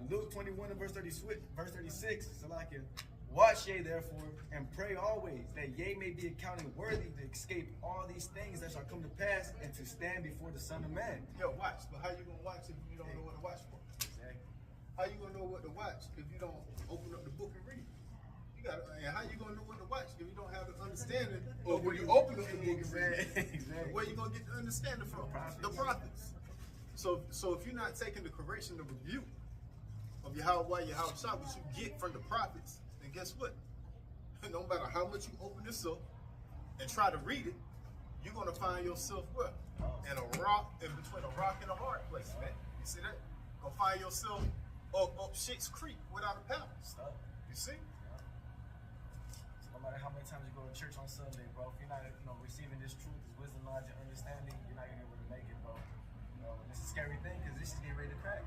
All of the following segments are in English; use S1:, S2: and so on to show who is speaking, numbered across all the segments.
S1: Luke 21 and verse 36, Salakia. Watch ye therefore, and pray always, that ye may be accounted worthy to escape all these things that shall come to pass, and to stand before the Son of Man.
S2: Yo, watch. But how you gonna watch if you don't know what to watch for?
S1: Exactly.
S2: How you gonna know what to watch if you don't open up the book and read? And how you gonna know what to watch if you don't have the understanding of when you open up the book and read?
S1: Exactly.
S2: Where you gonna get the understanding from? The prophets. So if you're not taking the correction, the rebuke of Yahweh Shah, which you get from the prophets, then guess what? No matter how much you open this up and try to read it, you're gonna find yourself where? In a rock, in between a rock and a hard place, man. You see that? Gonna find yourself up Shit's Creek without a paddle. You see?
S1: No matter how many times you go to church on Sunday, bro, if you're not, receiving this truth, this wisdom, knowledge, and understanding, you're not gonna be able to make it, bro. It's a scary thing because this is getting ready to crack.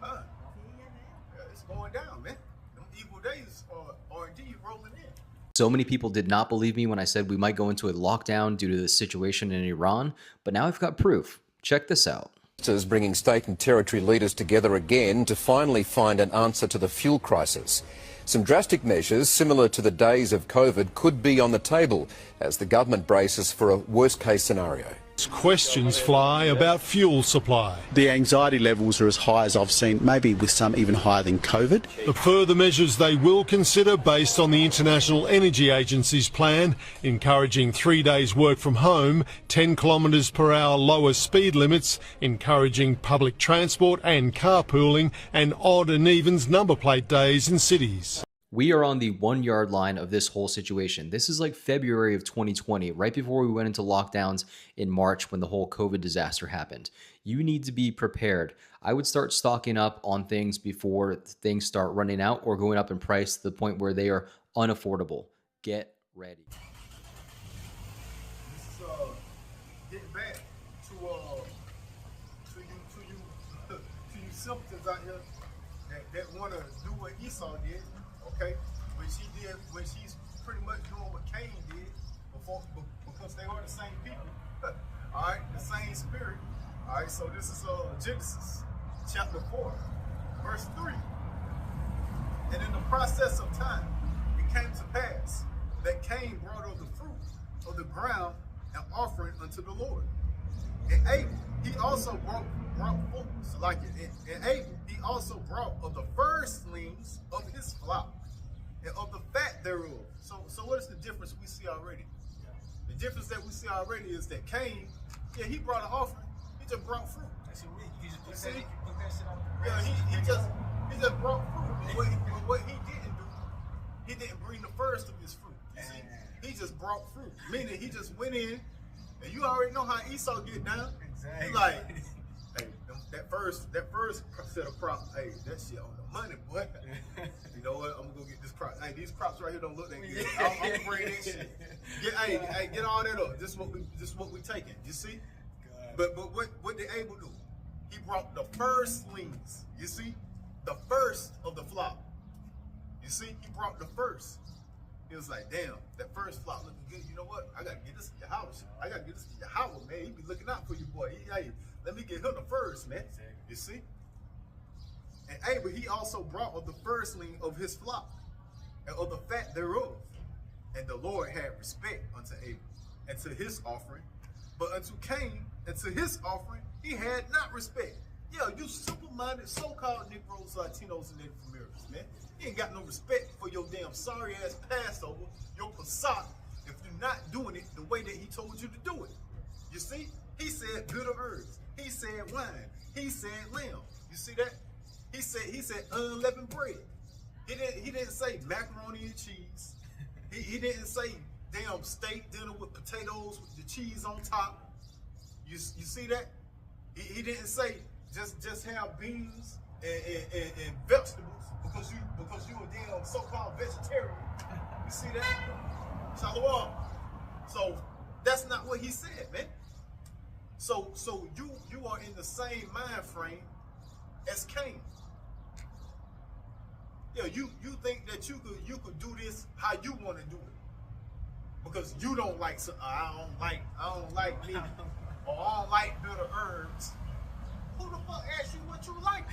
S2: Yeah, it's going down, man. Them evil days are indeed rolling in.
S3: So many people did not believe me when I said we might go into a lockdown due to the situation in Iran, but now I've got proof. Check this out.
S4: Is bringing state and territory leaders together again to finally find an answer to the fuel crisis. Some drastic measures similar to the days of COVID could be on the table as the government braces for a worst-case scenario.
S5: Questions fly about fuel supply.
S6: The anxiety levels are as high as I've seen, maybe with some even higher than COVID.
S5: The further measures they will consider based on the International Energy Agency's plan, encouraging 3 days work from home, 10 kilometres per hour lower speed limits, encouraging public transport and carpooling, and odd and evens number plate days in cities.
S3: We are on the 1 yard line of this whole situation. This is like February of 2020, right before we went into lockdowns in March when the whole COVID disaster happened. You need to be prepared. I would start stocking up on things before things start running out or going up in price to the point where they are unaffordable. Get ready.
S2: This is getting back to you simpletons out here that want to do what Esau did. Okay, when she's pretty much doing what Cain did because they are the same people. All right, the same spirit. All right, so this is Genesis chapter 4, verse 3. And in the process of time, it came to pass that Cain brought of the fruit of the ground an offering unto the Lord. And Abel, he also brought forth, so like it. And Abel, he also brought of the firstlings of his flock and of the fat thereof. So what is the difference we see already? The difference that we see already is that Cain, he brought an offering. He just brought fruit.
S1: That's what you just put
S2: See?
S1: that shit on the
S2: Yeah, he just brought fruit. But what he didn't do, he didn't bring the first of his fruit. You see? He just brought fruit. Meaning he just went in, and you already know how Esau get down.
S1: Exactly.
S2: He like, hey, that first set of crops, hey, that shit on the money, boy. You know what? I'm gonna go get this crop. Hey, these crops right here don't look that good. I'm gonna bring that shit. Get all that up. This is what we taking. You see? God. But what did Abel do? He brought the firstlings. You see, the first of the flock. You see, he brought the first. He was like, damn, that first flock looking good. You know what? I gotta get this to Yahweh. I gotta get this to Yahweh, man. He be looking out for you, boy. Hey, let me get him the first, man. You see? And Abel, he also brought of the firstling of his flock and of the fat thereof. And the Lord had respect unto Abel and to his offering. But unto Cain and to his offering, he had not respect. Yeah, you simple-minded so-called Negroes, Latinos, and Native Americans, man. You ain't got no respect for your damn sorry-ass Passover, your Pesach, if you're not doing it the way that he told you to do it. You see? He said bitter herbs. He said wine. He said lamb. You see that? He said unleavened bread. He didn't say macaroni and cheese. He didn't say damn steak dinner with potatoes with the cheese on top. You see that? He didn't say just have beans and vegetables because you a damn so-called vegetarian. You see that? Shalom. So that's not what he said, man. So you are in the same mind frame as Cain. Yeah, you think that you could do this how you want to do it because you don't like I don't like meat or I don't like bitter herbs. Who the fuck asked you what you like?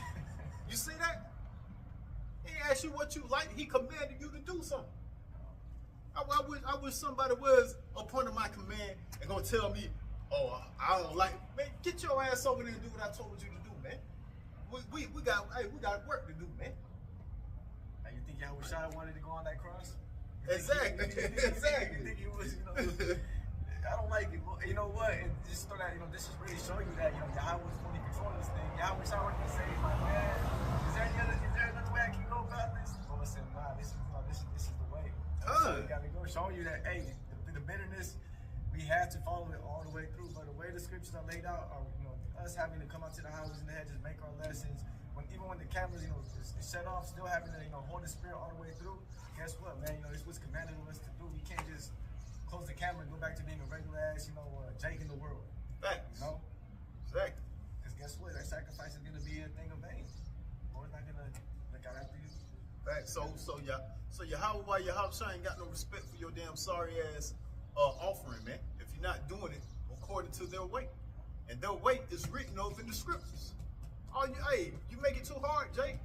S2: You see that? ask you what you like. He commanded you to do something. I wish somebody was a point of my command and gonna tell me, oh, I don't like. Man, get your ass over there and do what I told you to do, man. We got work to do, man.
S1: Hey, you think Yahweh Shai wanted to go on that cross?
S2: Exactly. Exactly.
S1: You think he was, I don't like it. You know what? And just so that, this is really showing you that, Yahweh was fully controlling this thing. Yahweh Shai wanted to say, like, man, is there another way I can go about this? Well, listen, nah, this is the way. So you gotta go, showing you that, hey, the bitterness, we have to follow it all the way through. But the way the scriptures are laid out, are, us having to come out to the highways and the hedges, make our lessons. Even when the cameras, is shut off, still having to, hold the spirit all the way through. Guess what, man? This was commanded of us to do. We can't just close the camera and go back to being a regular ass, Jake in the world.
S2: Facts. Exactly.
S1: Because guess what? That sacrifice is gonna be a thing of vain. Lord's not gonna look out after you.
S2: Facts. So Yahweh, why Yahweh Shai ain't got no respect for your damn sorry ass offering, man? If you're not doing it according to their weight, and their weight is written over in the scriptures. You make it too hard, Jake.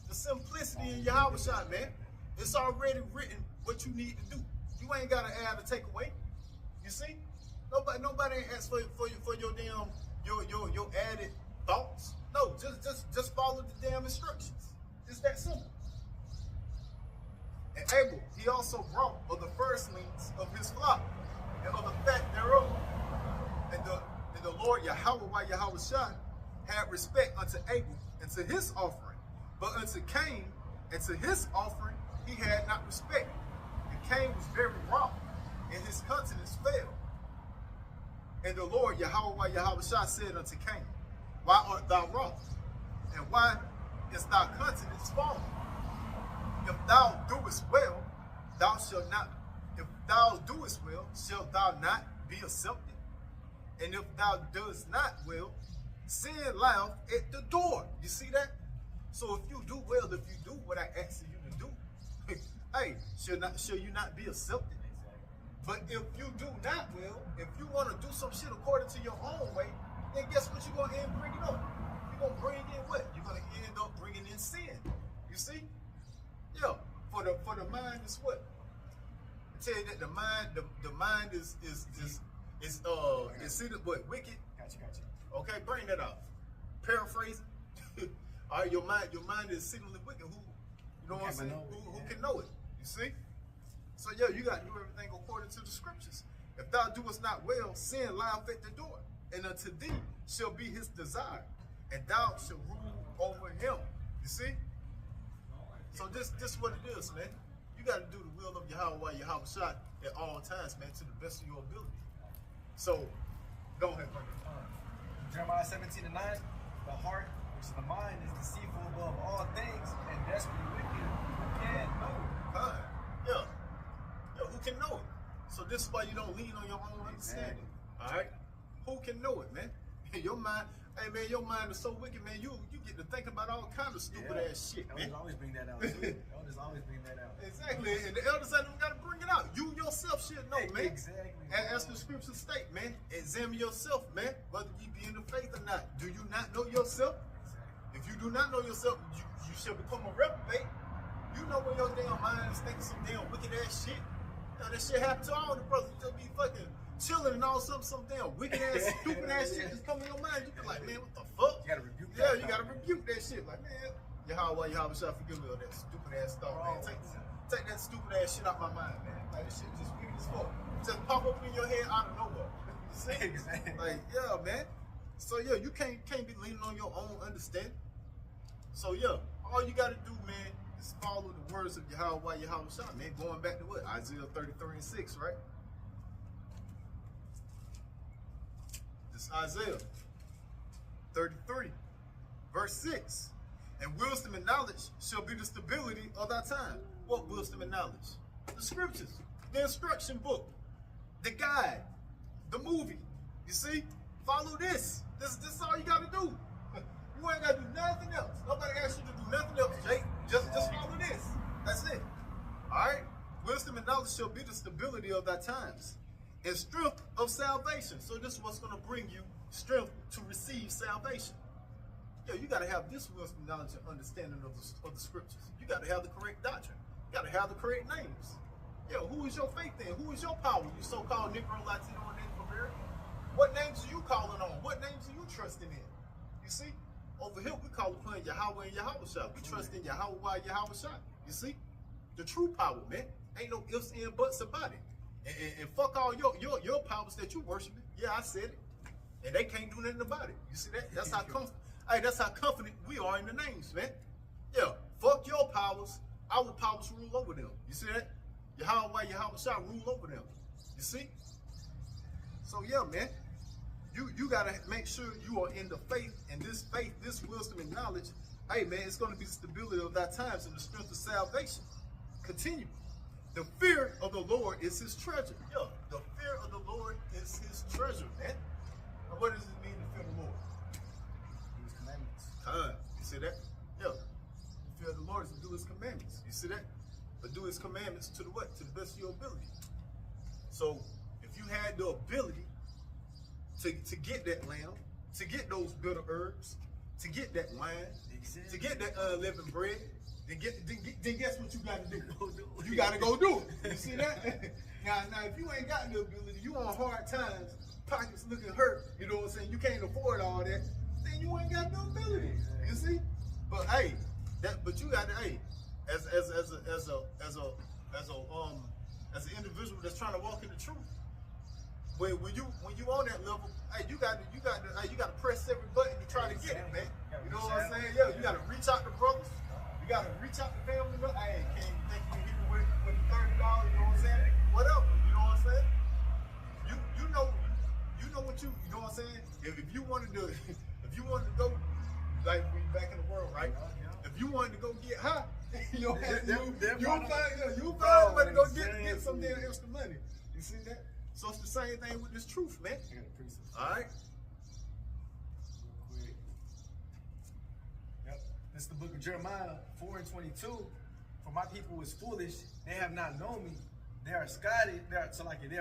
S2: The simplicity in Yahweh Shai, man. It's already written what you need to do. You ain't gotta add or take away. You see? Nobody ain't asked for your damn your added thoughts. No, just follow the damn instructions. It's that simple. And Abel, he also brought of the firstlings of his flock and of the fat thereof. And the Lord Yahweh Shai had respect unto Abel and to his offering, but unto Cain and to his offering he had not respect. And Cain was very wroth, and his countenance fell. And the Lord Yahweh Shai said unto Cain, why art thou wroth? And why is thy countenance fallen? If thou doest well, thou shalt not. If thou doest well, shalt thou not be accepted? And if thou doest not well, sin lieth at the door. You see that? So if you do well, if you do what I ask you to do, hey, shall you not be accepted? But if you do not well, if you want to do some shit according to your own way, then guess what you're going to end up bringing up? You're going to bring in what? You're going to end up bringing in sin. You see? Yeah. For the mind is what? I tell you that the mind is seated what? Wicked.
S1: Gotcha.
S2: Okay, bring that out. Paraphrasing. All right, your mind is exceedingly wicked. Who can know it? You see? So yeah, you got to do everything according to the scriptures. If thou doest not well, sin lieth at the door, and unto thee shall be his desire, and thou shalt rule over him. You see? So this is what it is, man. You got to do the will of Yahweh Shai at all times, man, to the best of your ability. So, go ahead, brother.
S1: Jeremiah 17:9, the heart, which is the mind, is deceitful above all things and desperately wicked. Who can know it? Yeah, who can know it? So this is why you don't lean on your own understanding. All right? Who can know it, man? Your mind, hey man, your mind is so wicked, man. You get to think about all kind of stupid ass shit, man. Elders always bring that out. Elders always bring that out.
S2: Exactly, and the elders ain't even got to bring it out. You yourself should know, man.
S1: Exactly.
S2: As the scriptures state, man, examine yourself, man, whether you be in the faith or not. Do you not know yourself? Exactly. If you do not know yourself, you shall become a reprobate. You know when your damn mind is thinking some damn wicked ass shit. Now that shit happen to all the brothers. You just be fucking chilling and all some damn wicked ass, stupid ass shit just come in your mind. You be like, man, what the fuck?
S1: You gotta rebuke that.
S2: Yeah, you gotta rebuke that shit. Like, man, Yahweh Shai, forgive me of that stupid ass thought, man. Take that stupid ass shit out my mind, man. Like, this shit just wicked as fuck. Just pop up in your head out of nowhere. You see?
S1: Exactly.
S2: Like, yeah, man. So yeah, you can't be leaning on your own understanding. So yeah, all you gotta do, man, is follow the words of Yahweh Shai, man. Going back to what? Isaiah 33:6, right? This Isaiah 33, verse 6. And wisdom and knowledge shall be the stability of thy time. What wisdom and knowledge? The scriptures, the instruction book, the guide, the movie. You see? Follow this. This is all you gotta do. You ain't gotta do nothing else. Nobody asked you to do nothing else, Jake. Just follow this. That's it. Alright? Wisdom and knowledge shall be the stability of thy times. And strength of salvation. So this is what's gonna bring you strength to receive salvation. Yeah, you got to have this wisdom, knowledge, and understanding of the scriptures. You got to have the correct doctrine. You got to have the correct names. Yeah, who is your faith in? Who is your power? You so-called Negro, Latino, and Native American. What names are you calling on? What names are you trusting in? You see? Over here, we call upon Yahweh and Yahweh Shah. We trust in Yahweh while Yahweh Shah. You see? The true power, man. Ain't no ifs, and buts about it. And fuck all your powers that you worshiping. Yeah, I said it. And they can't do nothing about it. You see that? That's how that's how confident we are in the names, man. Yeah, fuck your powers. Our powers rule over them. You see that? Yahweh Shah rule over them. You see? So yeah, man. You gotta make sure you are in the faith, and this wisdom and knowledge, hey man, it's gonna be the stability of thy times and the strength of salvation. Continue. The fear of the Lord is his treasure. Yeah, the fear of the Lord is his treasure, man. Now, what does it mean to fear the Lord?
S1: His commandments.
S2: You see that? Yeah. The fear of the Lord is to do his commandments. You see that? But do his commandments to the what? To the best of your ability. So if you had the ability to get that lamb, to get those bitter herbs, to get that wine, to get that unleavened bread, then guess what you got to do? You got to go do it. You see that? Now, if you ain't got the ability, you on hard times, pockets looking hurt, you know what I'm saying? You can't afford all that, then you ain't got no ability. You see? But hey, but you got to, hey, as an individual that's trying to walk in the truth, when you on that level, hey, you got to press every button to try to get it, man. You know what I'm saying? Yeah, you got to reach out to brothers. You got to reach out to family. Hey, can you think you can hit me with $30? You know what I'm saying? Whatever. You know what I'm saying? You know what you know what I'm saying? If you wanted to go like we back in the world, right? If you wanted to go get high, you'll find a way to go get some damn extra money. You see that? So it's the same thing with this truth, man. All right.
S1: Yep. This is the book of Jeremiah 4:22. For my people is foolish; they have not known me. They are Scottish. They are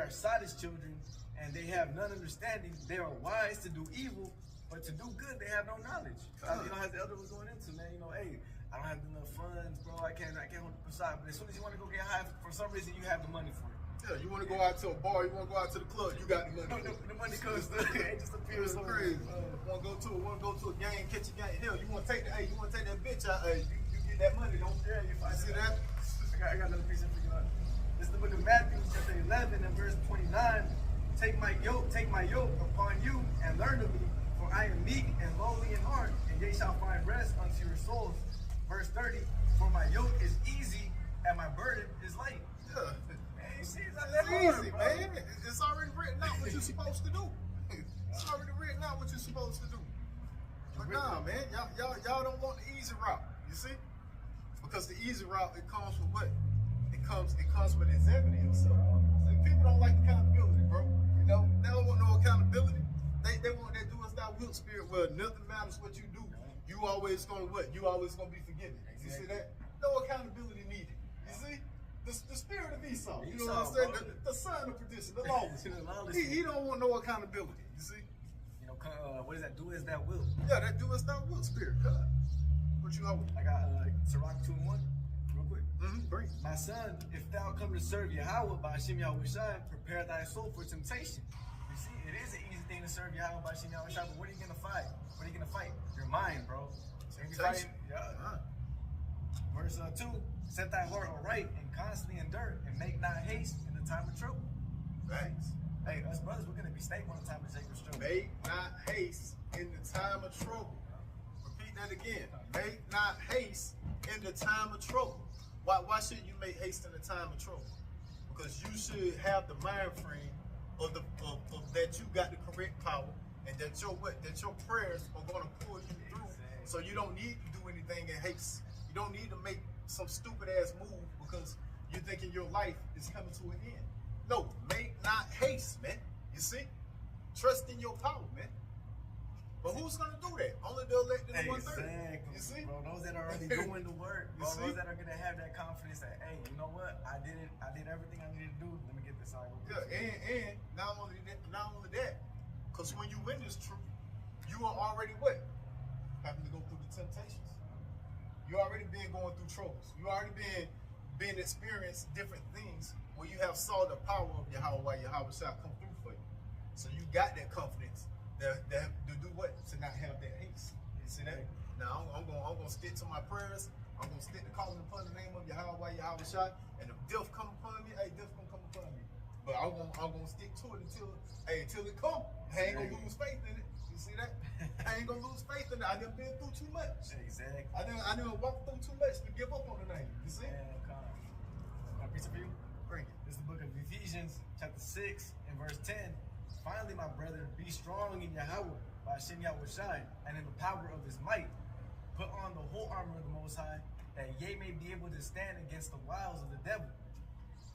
S1: sottish children, and they have none understanding. They are wise to do evil, but to do good they have no knowledge. You know, as the elder was going into, man. You know, hey, I don't have enough funds, bro. I can't hold the side. But as soon as you want to go get high, for some reason you have the money for it.
S2: Yeah, you want to go out to a bar, you want to go out to the club, you got the money.
S1: The money comes through. It just appears
S2: so crazy. Want to go to a game, catch a game. Hell, you want to take that bitch out. Hey, you get that money, don't you?
S1: Yeah, you find
S2: see that?
S1: I got another piece of figure out. This is the book of Matthew, chapter 11 and verse 29. Take my yoke upon you and learn of me, for I am meek and lowly in heart, and ye shall find rest unto your souls. Verse 30. For my yoke is easy and my burden is light.
S2: Yeah.
S1: It's
S2: easy, man. It's already written out what you're supposed to do. It's already written out what you're supposed to do. But nah, man, y'all don't want the easy route. You see? Because the easy route, it comes with what? It comes with examining yourself. See, people don't like accountability, bro. You know, they don't want no accountability. They want that do as thou wilt spirit where nothing matters what you do. You always gonna what? You always gonna be forgiven. You see that? No accountability needed. You see? The spirit of Esau, you know what I'm saying? The son of perdition, the lawless. He don't want no accountability, you see?
S1: You know, what is that? Do as thou wilt.
S2: Yeah, that do as thou wilt spirit. God. What you hold?
S1: I got Sirach 2:1, real quick.
S2: Great.
S1: My son, if thou come to serve Yahweh by Hashem Yahweh Shai, prepare thy soul for temptation. You see, it is an easy thing to serve Yahweh by Hashem Yahweh Shai, but what are you gonna fight? What are you gonna fight? Your mind, bro.
S2: Temptation.
S1: Verse 2. Set thy heart aright and constantly endure, and make not haste in the time of trouble.
S2: Thanks.
S1: Hey, us brothers, we're gonna be stable in the time of Jacob's trouble.
S2: Make not haste in the time of trouble. Repeat that again. Make not haste in the time of trouble. Why should you make haste in the time of trouble? Because you should have the mind frame of that you got the correct power, and that your prayers are gonna pull you through. So you don't need to do anything in haste. You don't need to make some stupid ass move because you're thinking your life is coming to an end. No, make not haste, man. You see? Trust in your power, man. But who's gonna do that? Only the elected 130.
S1: Exactly.
S2: You see?
S1: Bro, those that are already doing the work, bro,
S2: see?
S1: those that are gonna have that confidence that, hey, you know what? I did everything I needed to do. Let me get this out.
S2: Yeah, and not only that, because when you win this truth, you are already what? having to go through the temptations. You already been going through troubles. You already been experienced different things where you have saw the power of Yahweh shall come through for you. So you got that confidence that to do what? To not have that haste. You see that? Now I'm gonna stick to my prayers. I'm gonna stick to calling upon the name of Yahweh shall. And if death come upon me, hey, death gonna come upon me. But I'm gonna stick to it until it come. I ain't gonna lose faith in it. You see that? I ain't gonna lose faith in it. I done been through too much.
S1: Exactly.
S2: I done walked through too much to give up on the name. You see?
S1: Can I preach it for you?
S2: Bring it.
S1: This is the book of Ephesians, chapter 6, and verse 10. Finally, my brethren, be strong in Yahweh by Shem Yahushai, and in the power of his might. Put on the whole armor of the Most High, that ye may be able to stand against the wiles of the devil.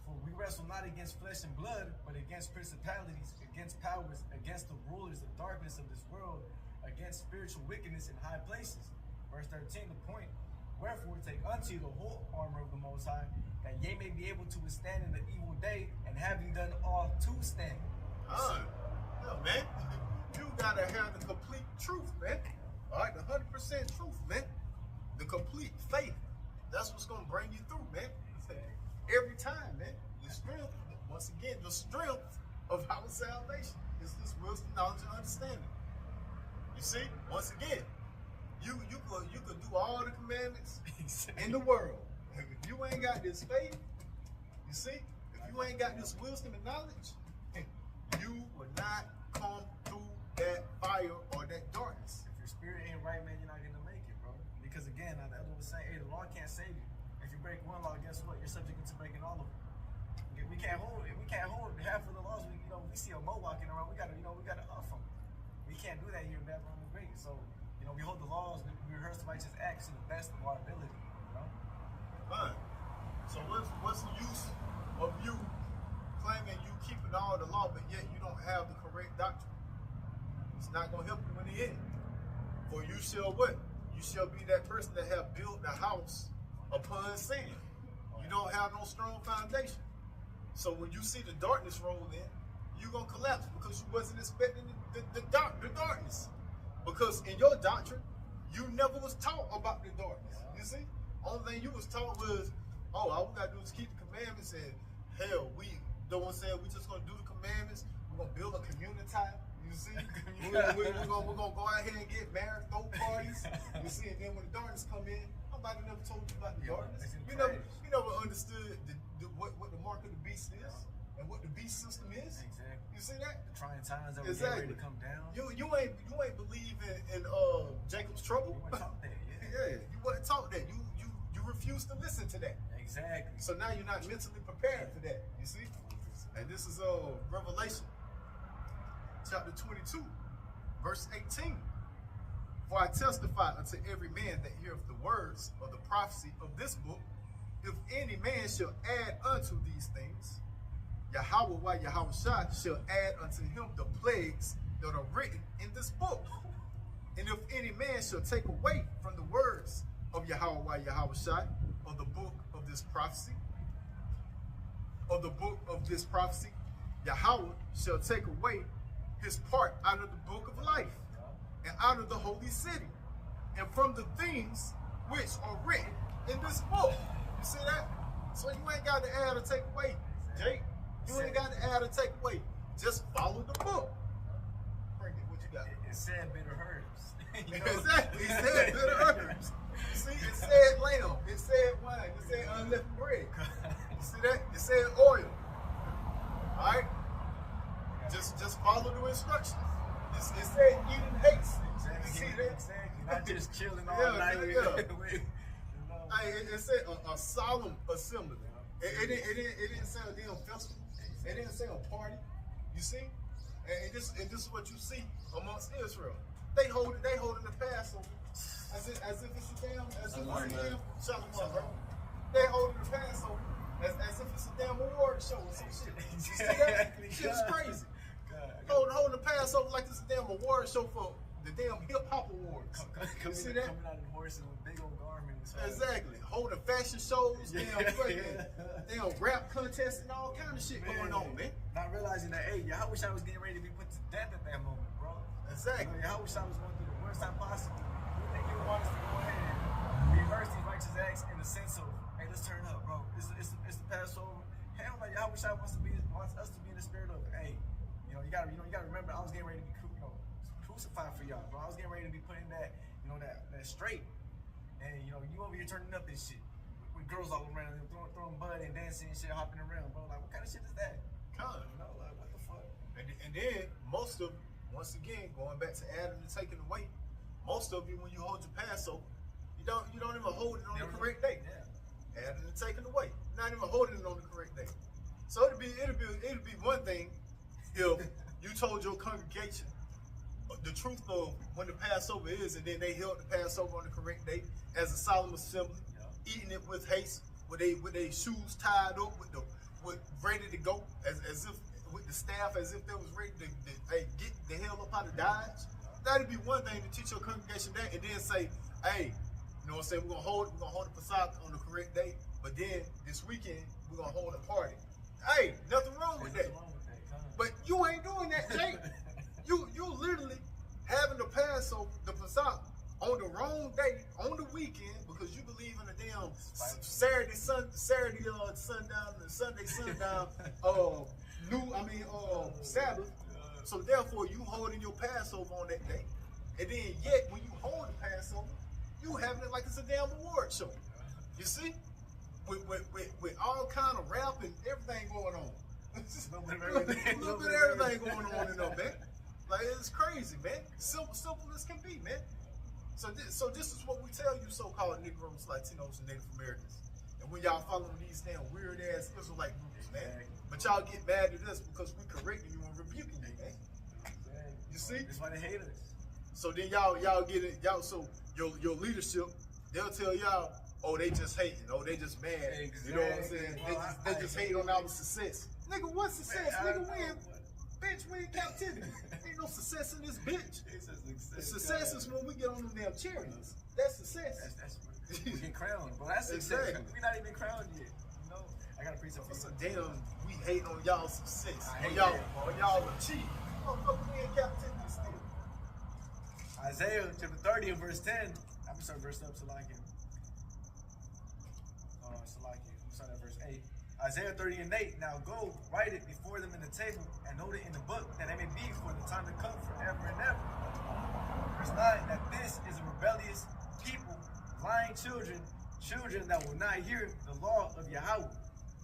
S1: For we wrestle not against flesh and blood, but against principalities, against powers, against the rulers of darkness of this world, against spiritual wickedness in high places. Verse 13, the point. Wherefore take unto you the whole armor of the Most High, that ye may be able to withstand in the evil day, and having done all to stand.
S2: Yeah, man. You gotta have the complete truth, man. All right, the 100% truth, man. The complete faith. That's what's gonna bring you through, man. Every time, man. The strength, once again, the strength of our salvation is this wisdom, knowledge, and understanding. You see, once again, you could do all the commandments in the world. If you ain't got this faith, you see, if you ain't got this wisdom and knowledge, you will not come through that fire or that darkness.
S1: If your spirit ain't right, man, you're not gonna make it, bro. Because again, the other was saying, hey, the law can't save you. If you break one law, guess what? You're subject to breaking all of them. We can't hold half of the laws. We see a Mo walking around. We gotta off them. We can't do that here in Babylon the Great. So, we hold the laws. We rehearse the righteous acts to the best of our ability.
S2: Fine. So what's the use of you claiming you keeping all the law, but yet you don't have the correct doctrine? It's not gonna help you in the end. For you shall what? You shall be that person that have built the house upon sand. You don't have no strong foundation. So when you see the darkness roll in, you're gonna collapse because you wasn't expecting the darkness. Because in your doctrine, you never was taught about the darkness. You see? Only thing you was taught was, all we gotta do is keep the commandments, and hell, we just gonna do the commandments. We're gonna build a community. You see? we're gonna go out here and get married, throw parties. You see? And then when the darkness come in, nobody never told you about the darkness. You never understood what the mark of the beast is and what the beast system is.
S1: Exactly.
S2: You see that?
S1: The trying times that we're ready to come down.
S2: You ain't believe in Jacob's trouble.
S1: You weren't taught that,
S2: Yeah, you wasn't taught that. You refused to listen to that.
S1: Exactly.
S2: So now you're not mentally prepared for that. You see? And this is Revelation chapter 22, verse 18. For I testify unto every man that heareth the words of the prophecy of this book, if any man shall add unto these things, Yahweh shall add unto him the plagues that are written in this book. And if any man shall take away from the words of Yahweh of the book of this prophecy, Yahweh shall take away his part out of the book of life and out of the holy city and from the things which are written in this book. You see that? So you ain't got to add or take away, Jake. You ain't got to add or take away. Just follow the book. Bring it. What you got?
S1: It said bitter herbs.
S2: Exactly. It said bitter herbs. You see, it said lamb. It said wine. It said unleavened bread. You see that? It said oil. All right? Just follow the instructions. It said eating haste.
S1: Exactly.
S2: You see that?
S1: Exactly. Not just chilling all night.
S2: Hey, it said a solemn assembly. It didn't say a damn festival. It didn't say a party. You see? And this is what you see amongst Israel. They holding the Passover as if it's a damn Shalom, bro. They holding the Passover as if it's a damn award show or some shit. You see that? Shit's crazy. Holding the Passover like it's a damn award show for the damn hip hop awards. You see that?
S1: Coming out in horses with big old garments.
S2: Exactly. Holding fashion shows, damn rap contests and all kind of shit going on, man.
S1: Not realizing that, hey, I wish I was getting ready to be put to death at that moment, bro.
S2: Exactly.
S1: I wish I was going through the worst time possible. want us to go ahead and reverse these righteous acts in the sense of, hey, let's turn up, bro. It's the Passover. Hell, like Yahushua wants us to be in the spirit of, hey, you gotta remember, I was getting ready to be crucified for y'all, bro. I was getting ready to be putting that straight, and you over here turning up this shit with girls all around, throwing bud and dancing and shit, hopping around, bro. Like, what kind of shit is that? Like, what the fuck?
S2: And then most of, once again, going back to adding and taking away, most of you, when you hold your Passover, you don't even hold it on the correct day.
S1: Yeah.
S2: Adding and taking away, not even holding it on the correct day. So it'd be one thing if you told your congregation the truth of when the Passover is, and then they held the Passover on the correct day as a solemn assembly, eating it with haste, with their shoes tied up, with ready to go, as if with the staff, as if they was ready to get the hell up out of Dodge. That'd be one thing to teach your congregation that, and then say, hey, you know what I'm saying, we're gonna hold the Pesach on the correct day, but then this weekend we're gonna hold a party. Hey, nothing wrong with that. But you ain't doing that, Jake. You literally having the Passover, the Pesach, on the wrong day, on the weekend, because you believe in a damn Saturday sundown, and Sunday sundown, Sabbath. So therefore, you holding your Passover on that day, and then yet when you hold the Passover, you having it like it's a damn award show. You see, with all kind of rap and everything going on. A little bit of everything going on in there, man. Like, it's crazy, man. Simple as can be, man. So this is what we tell you, so-called Negroes, Latinos, and Native Americans. And when y'all following these damn weird ass Israelite groups, man. But y'all get mad at us because we correcting you and rebuking you, man. You see?
S1: That's why they hate us.
S2: So then y'all get it, so your leadership, they'll tell y'all, oh, they just hating, oh, they just mad. Exactly. You know what I'm saying? They just hate on our success. Nigga, what success? Nigga, we in captivity. Ain't no success in this bitch. Success is when we get on them damn chariots. That's success.
S1: We get crowned, but that's success.
S2: Exactly.
S1: We not even crowned yet. You know, I gotta preach something.
S2: So damn, we hate on y'all success. On y'all achieve. Motherfucker, we in captivity still.
S1: Isaiah chapter 30 and verse 10. I'm gonna start verse up, Salakia. I'm starting at verse 8. Isaiah 30 and 8. Now go, write it before them in the table, and note it in the book, that it may be for the time to come forever and ever. Verse 9. That this is a rebellious people, lying children that will not hear the law of Yahweh.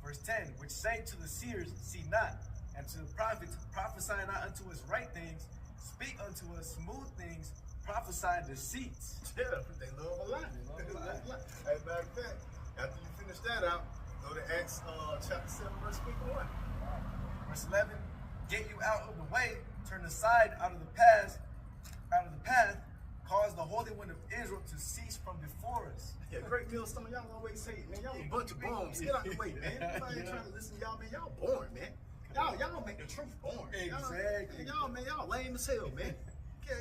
S1: Verse 10. Which say to the seers, see not, and to the prophets, prophesy not unto us right things, speak unto us smooth things, prophesy deceits.
S2: Yeah, they love a lie. As a matter of fact, after you finish that out, go to Acts chapter 7, verse 51.
S1: Verse 11, get you out of the way, turn aside out of the path, cause the Holy One of Israel to cease from before us.
S2: Yeah, Great Millstone, y'all always say, man, y'all a bunch of bums. Get out the way, man. Nobody ain't trying to listen to y'all, man. Y'all boring, man. Y'all make the truth boring.
S1: Exactly.
S2: Y'all lame as hell, man.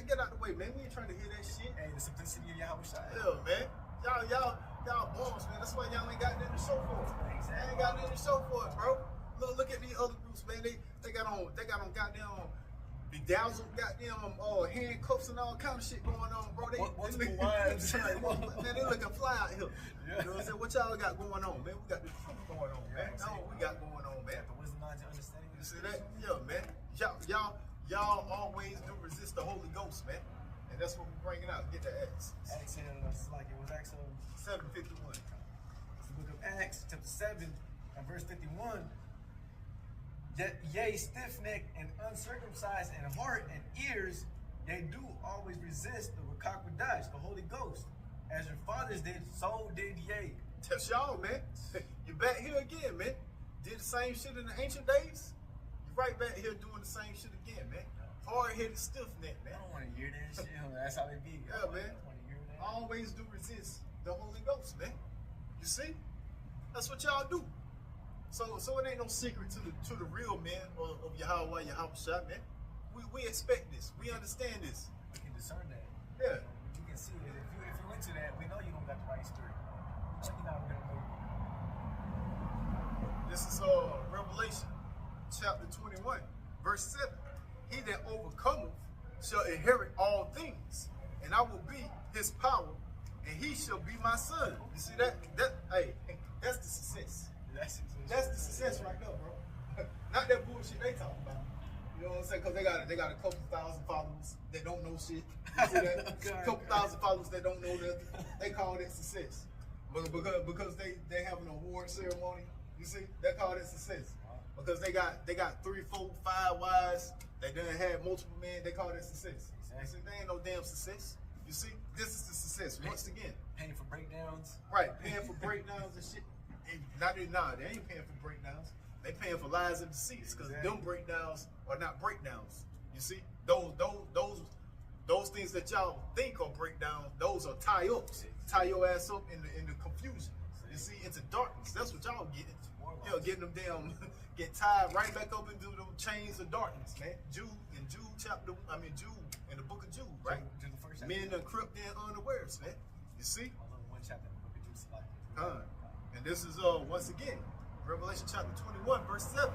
S2: Get out the way, man. We ain't trying to hear that shit.
S1: Hey, the simplicity of Yahushua.
S2: Yeah, man. Y'all bums, man. That's why y'all ain't got nothing to show for it. They ain't got nothing to show for it, bro. Look at these other groups, man. They got on goddamn bedazzled goddamn handcuffs and all kind of shit going on, bro.
S1: Multiple wives.
S2: Man, they looking fly out here. Yeah. You know what I'm saying? What y'all got going on, man? We got the truth going on, man. That's what we got going on, man.
S1: The wisdom, knowledge, and understanding.
S2: You see that? Yeah, man. Y'all always do resist the Holy Ghost, man. And that's what we're bringing out. Get the Acts.
S1: Acts, like it was Acts
S2: 7:51.
S1: The book of Acts, chapter 7, and verse 51. Yea, stiff-necked and uncircumcised in heart and ears, they do always resist the Ruach HaKodesh, the Holy Ghost. As your fathers did, so did ye.
S2: That's y'all, man. You back here again, man. Did the same shit in the ancient days. You right back here doing the same shit again, man. Hard-headed, stiff-necked, man.
S1: I don't want to hear that shit. That's how they be.
S2: Yeah, man. Always do resist the Holy Ghost, man. You see? That's what y'all do. So it ain't no secret to the real men of Yahweh, Yahushua, man. We expect this. We understand this.
S1: We can discern that.
S2: Yeah.
S1: You can see it. If you're into that, we know you don't got the right spirit. You're not gonna know.
S2: This is Revelation chapter 21, verse 7. He that overcometh shall inherit all things, and I will be his power, and he shall be my son. You see that? Hey, that's the success. That's the success right there, bro. Not that bullshit they talking about. You know what I'm saying? Because they got a couple thousand followers that don't know shit. You see that? A couple thousand followers that don't know nothing. They call it success. But because they have an award ceremony, you see, they call it success. Because they got 3, 4, 5 wives. They done had multiple men. They call it success. You see, they ain't no damn success. You see, this is the success. Once again,
S1: Paying for breakdowns.
S2: right? Paying for breakdowns and shit. And they ain't paying for breakdowns. They paying for lies and deceits because them breakdowns are not breakdowns. You see, those things that y'all think are breakdowns, those are tie-ups. Tie your ass up in the confusion. You see, into darkness. That's what y'all getting. You know, getting them damn get tied right back up into them chains of darkness, man. Jude in the book of Jude, right?
S1: Jude the first chapter.
S2: Men done crept in unawares, man. You see?
S1: One chapter in the book of Jude.
S2: And this is once again, Revelation chapter 21, verse 7.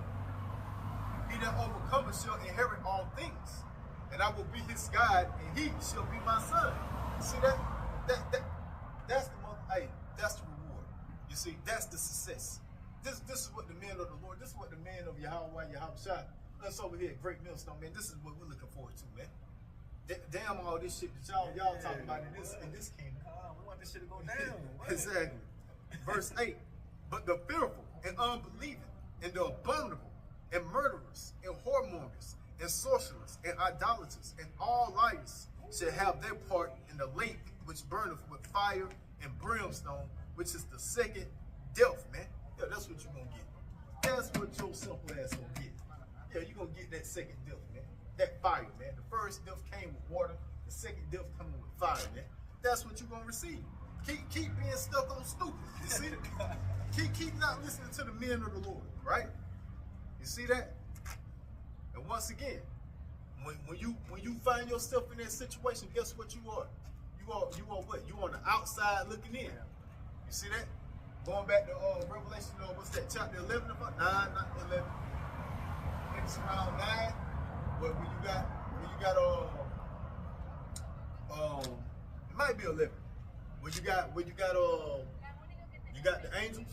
S2: He that overcometh shall inherit all things, and I will be his God, and he shall be my son. You see that? That's the reward. You see, that's the success. This is what the men of the Lord, this is what the men of Yahweh, Yahushua, us over here at Great Millstone, man, this is what we're looking forward to, man. Damn all this shit that y'all talking about in this kingdom.
S1: We want this shit to go down.
S2: Exactly. Verse 8. But the fearful and unbelieving and the abominable and murderers and whoremongers and sorcerers and idolaters and all liars shall have their part in the lake which burneth with fire and brimstone, which is the second death, man. Yeah, that's what you're gonna get. That's what your simple ass gonna get. Yeah, you're gonna get that second death, man. That fire, man. The first death came with water. The second death coming with fire, man. That's what you're gonna receive. Keep being stuck on stupid. You see that? keep not listening to the men of the Lord, right? You see that? And once again, when you find yourself in that situation, guess what you are? You are what? You on the outside looking in. You see that? Going back to Revelation, what's that? Chapter 11, about 9, not 11. I think it's around 9. But when you got it might be 11. When you got the angels,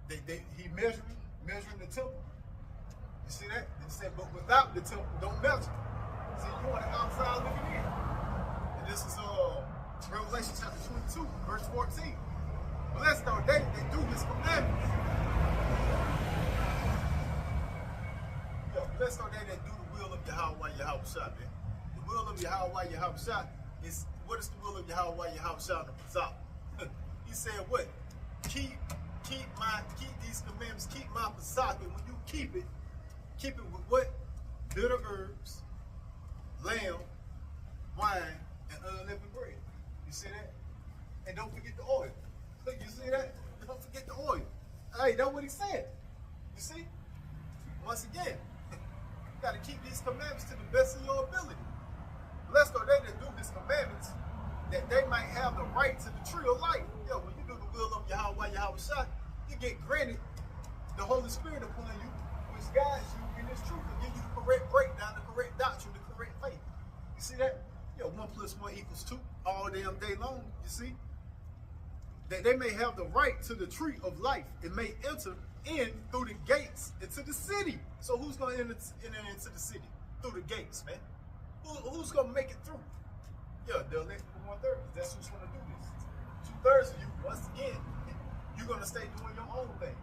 S2: he measuring the temple. You see that? He said, but without the temple, don't measure. See, you on the outside looking in. And this is Revelation chapter 22, verse 14. Blessed are they that do his commandments. Blessed are they that do the will of Yahweh Yahushua, man. The will of Yahweh Yahushua is, what is the will of Yahweh Yahushua in the Psalm? He said what? Keep these commandments, keep my Pesach, and when you keep it with what? Bitter herbs, lamb, wine, and unleavened bread. You see that? And don't forget the oil. You see that? Don't forget the oil. Hey, that's what he said. You see? Once again, you got to keep these commandments to the best of your ability. Blessed are they that do his commandments, that they might have the right to the tree of life. Yo, when you do the will of Yahweh Yahushua, you get granted the Holy Spirit upon you, which guides you in this truth and give you the correct breakdown, the correct doctrine, the correct faith. You see that? Yo, 1 + 1 = 2 all damn day long. You see? That they may have the right to the tree of life and may enter in through the gates into the city. So who's going to enter into the city? Through the gates, man. Who's going to make it through? Yeah, the elect 1/3. That's who's going to do this. 2/3 of you, once again, you're going to stay doing your own thing.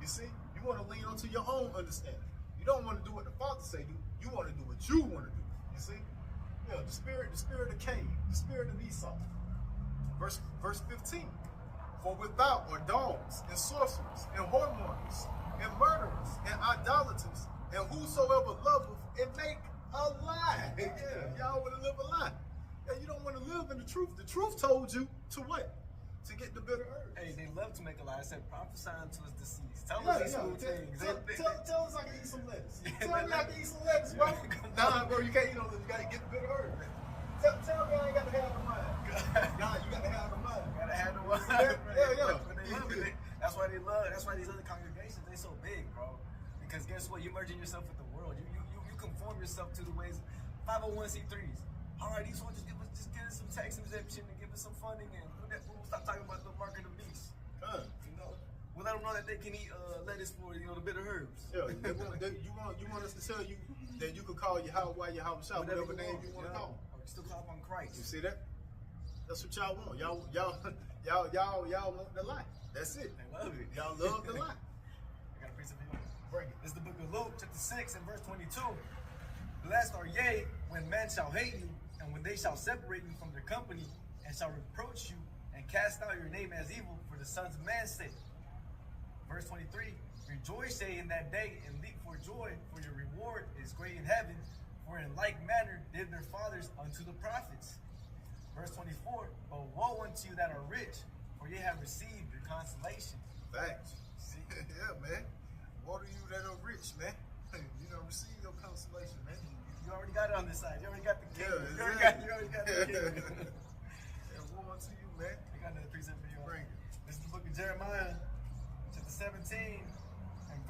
S2: You see? You want to lean onto your own understanding. You don't want to do what the Father say do. You want to do what you want to do. You see? Yeah, the spirit of Cain, the spirit of Esau. Verse 15. For without are dogs, and sorcerers, and whoremongers, and murderers, and idolaters, and whosoever loveth and make a lie. Yeah, y'all want to live a lie. Yeah, you don't want to live in the truth. The truth told you to what? To get the bitter herbs.
S1: Hey, they love to make a lie. I said prophesying to his deceased. Tell us these cool things.
S2: Tell us I can eat some lettuce. Tell me I can eat some lettuce, bro. Nah, bro, you can't eat no lettuce. You got to get the bitter herbs. Tell me I ain't got to have the mind. Nah, you got to have the mind.
S1: Gotta have the one.
S2: Yeah.
S1: That's why they love. That's why these other congregations they so big, bro. Because guess what? You're merging yourself with the world. You conform yourself to the ways. 501c3s. All right, these ones just give us some tax exemption and give us some funding and that food. Stop talking about the mark of the beast.
S2: Huh.
S1: You know, we'll let them know that they can eat lettuce for the bitter herbs.
S2: Yeah, you want us to tell you that you can call Yahweh Shah, whatever name you want to call him.
S1: Or still call upon Christ.
S2: You see that? That's what y'all want. Y'all want the lie. That's it.
S1: They love it.
S2: Y'all love the lie.
S1: I got a piece of it. Bring it. This is the book of Luke, chapter 6 and verse 22. Blessed are ye when men shall hate you, and when they shall separate you from their company, and shall reproach you, and cast out your name as evil for the sons of man's sake. Verse 23. Rejoice ye in that day, and leap for joy, for your reward is great in heaven, for in like manner did their fathers unto the prophets. Verse 24. But woe unto you that are rich, for ye have received your consolation.